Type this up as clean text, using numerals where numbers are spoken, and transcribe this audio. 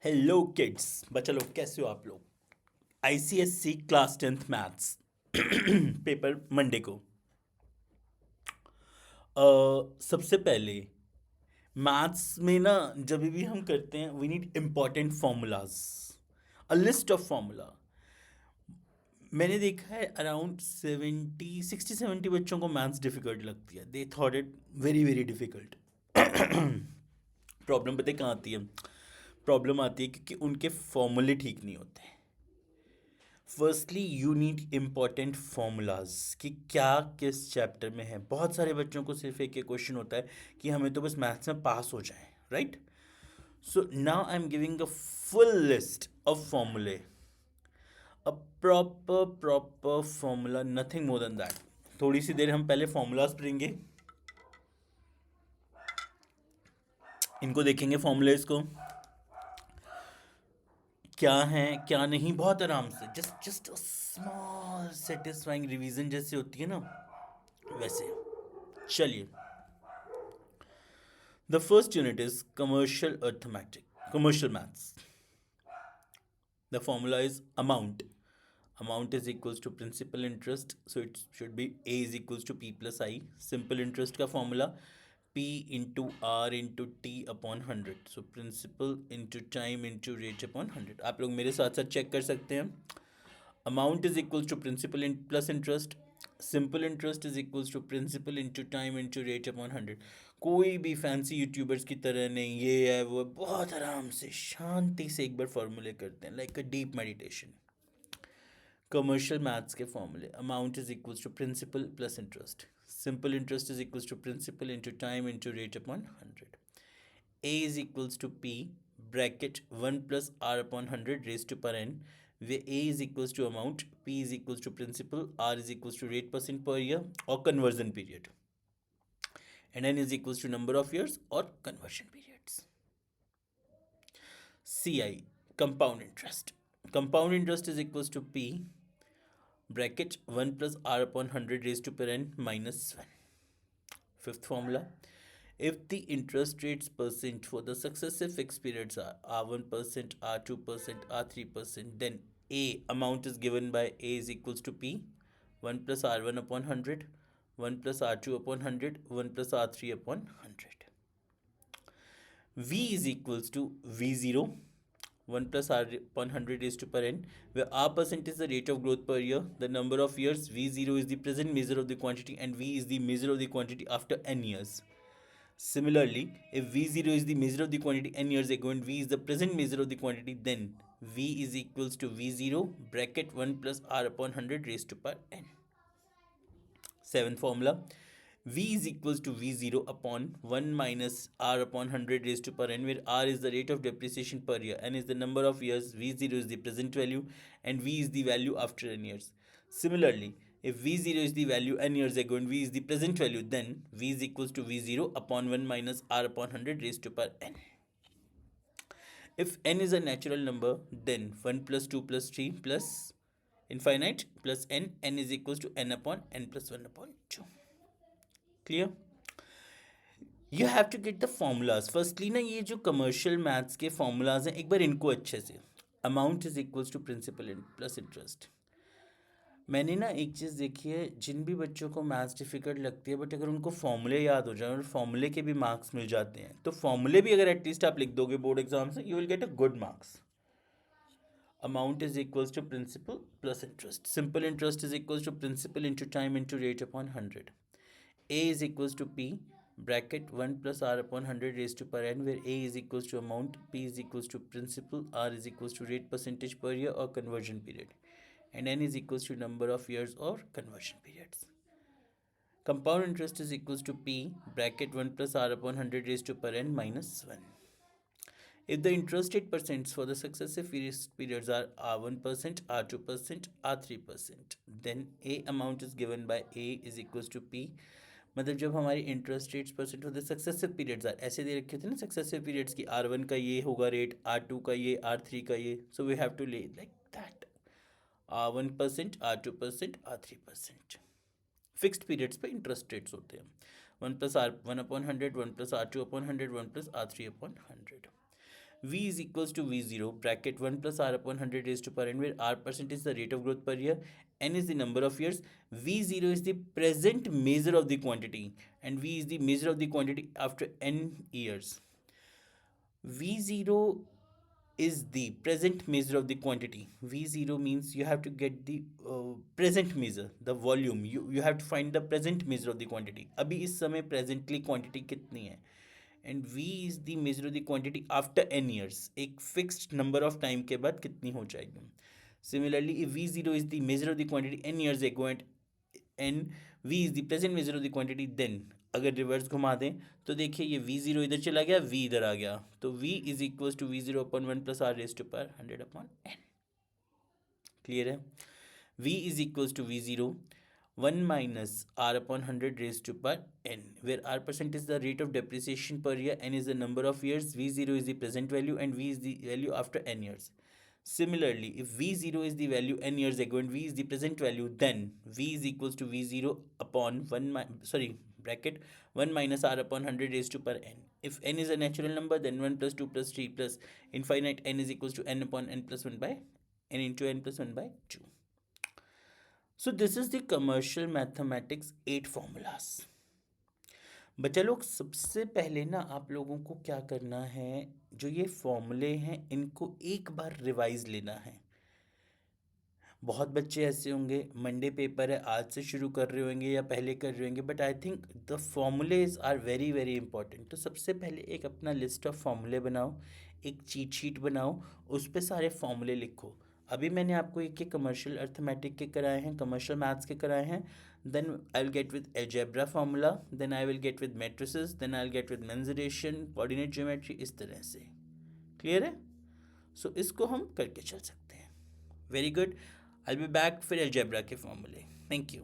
Hello kids, बच्चा लोग कैसे हो आप लोग। ICSC class 10th maths paper Monday को। सबसे पहले मैथ्स में ना जब भी हम करते हैं we need important formulas, a list of formula. मैंने देखा है अराउंड 60-70 बच्चों को मैथ्स डिफिकल्ट लगती है। They thought it very very difficult. Problem पता है कहाँ आती है? प्रॉब्लम आती है क्योंकि उनके फॉर्मूले ठीक नहीं होते। Firstly you need important formulas कि क्या किस चैप्टर में है। बहुत सारे बच्चों को सिर्फ एक क्वेश्चन होता है कि हमें तो बस मैथ्स में पास हो जाए, right. So now I am giving a full list of फॉर्मूले, a proper formula, nothing more than that. थोड़ी सी देर हम पहले फॉर्मूलाज पढ़ेंगे, इनको देखेंगे फॉर्मूलेज को क्या है क्या नहीं, बहुत आराम से। Just just small satisfying revision जैसे होती है ना, वैसे। चलिए, the first unit is commercial arithmetic, commercial maths. The formula is amount. Amount is equals to principal interest, so it should be A is equals to P plus I. Simple interest का formula P into R into T upon 100. So principal into time into rate upon 100. आप लोग मेरे साथ साथ check कर सकते हैं। Amount is equals to principal in plus interest. Simple interest is equals to principal into time into rate upon 100. कोई भी फैंसी यूट्यूबर्स की तरह नहीं, ये है वो, बहुत आराम से शांति से एक बार फॉर्मूले करते हैं, like a deep meditation. Commercial maths के फॉर्मूले: amount is equals to principal plus interest, simple interest is equals to principal into time into rate upon 100, A is equals to P bracket 1 plus R upon 100 raised to power n, where A is equals to amount, P is equals to principal, R is equals to rate percent per year or conversion period, and N is equals to number of years or conversion periods. CI, compound interest. Compound interest is equals to P bracket 1 plus R upon 100 raised to power n minus 1. Fifth formula: if the interest rates percent for the successive fixed periods are R1%, R2%, R3%, then A amount is given by A is equals to P 1 plus R1 upon 100, 1 plus R2 upon 100, 1 plus R3 upon 100. V is equals to V0 1 plus R upon 100 raised to power n, where R% is the rate of growth per year, the number of years, V0 is the present measure of the quantity, and V is the measure of the quantity after n years. Similarly, if V0 is the measure of the quantity n years ago and V is the present measure of the quantity, then V is equals to V0 bracket 1 plus R upon 100 raised to power n. Seventh formula: V is equals to V0 upon 1 minus R upon 100 raised to power n, where R is the rate of depreciation per year, n is the number of years, V0 is the present value, and V is the value after n years. Similarly, if V0 is the value n years ago and V is the present value, then V is equals to V0 upon 1 minus R upon 100 raised to power n. If n is a natural number, then 1 plus 2 plus 3 plus infinite plus n is equals to n upon n plus 1 upon 2. Clear? You have to get the formulas. Firstly ना, ये जो commercial maths के formulas हैं, एक बार इनको अच्छे से। Amount is equals to principal plus interest. मैंने ना एक चीज़ देखी है, जिन भी बच्चों को मैथ्स डिफ़िकल्ट लगती है, बट अगर उनको फॉर्मूले याद हो जाए और फॉर्मूले के भी मार्क्स मिल जाते हैं, तो फॉर्मूले भी अगर एटलीस्ट आप लिख दोगे बोर्ड एग्जाम से, you will get a good marks. Amount is equals to principal plus interest. Simple interest is equals to principal into time into rate upon 100. A is equals to P bracket 1 plus R upon 100 raised to power n, where A is equals to amount, P is equals to principal, R is equals to rate percentage per year or conversion period, and N is equals to number of years or conversion periods. Compound interest is equals to P bracket 1 plus R upon 100 raised to power n minus 1. If the interest rate percents for the successive periods are R1%, R2%, R3%, then A amount is given by A is equals to P. मतलब जब हमारी interest rates percent होते successive periods are ऐसे दे रखे होते हैं ना, successive periods की R1 का ये होगा रेट, R2 का ये, R3 का ये, सो वी हैव टू ले like that R1%, R2%, R3%। Fixed periods पे इंटरेस्ट रेट्स होते हैं 1 plus R1 upon 100, 1 plus R2 upon 100, 1 plus R3 upon 100। V is equals to V0 bracket 1 plus R upon 100 raised to power n, where R percent is the rate of growth per year, n is the number of years, V0 is the present measure of the quantity, and V is the measure of the quantity after n years. V0 is the present measure of the quantity. V0 means you have to get the present measure, the volume. You have to find the present measure of the quantity. अभी इस समय presently quantity कितनी है? And V is the measure of the quantity after n years. एक fixed number of time के बाद कितनी हो जाएगी? Similarly, if V0 is the measure of the quantity n years ago and V is the present measure of the quantity, then अगर reverse घुमा दें तो देखिए ये V0 इधर चला गया, V इधर आ गया, तो V is equal to V0 upon 1 plus R raise to power 100 upon n. Clear है? V is equal to V0 1 minus R upon 100 raised to power n, where R percent is the rate of depreciation per year, n is the number of years, V0 is the present value, and V is the value after n years. Similarly, if V0 is the value n years ago and V is the present value, then V is equals to V0 upon bracket 1 minus R upon 100 raised to power n. If n is a natural number, then 1 plus 2 plus 3 plus infinite n is equals to n upon n plus 1 by n into n plus 1 by 2. So this is the commercial mathematics 8 formulas. बच्चा लोग, सबसे पहले ना आप लोगों को क्या करना है, जो ये फॉर्मूले हैं इनको एक बार रिवाइज लेना है. बहुत बच्चे ऐसे होंगे, मंडे पेपर है, आज से शुरू कर रहे होंगे या पहले कर रहे होंगे, but I think the formulas are very very important. तो सबसे पहले एक अपना लिस्ट ऑफ फॉर्मूले बनाओ, एक चीट शीट बनाओ, उस पर सारे फॉर्मूले लिखो. अभी मैंने आपको एक कमर्शियल अर्थमेटिक के कराए हैं, कमर्शियल मैथ्स के कराए हैं. then I'll get with algebra formula, then I will get with matrices, then I'll get with mensuration, coordinate geometry, इस तरह से. क्लियर है? सो इसको हम करके चल सकते हैं. Very good. I'll be back फिर algebra के फॉर्मूले. Thank you.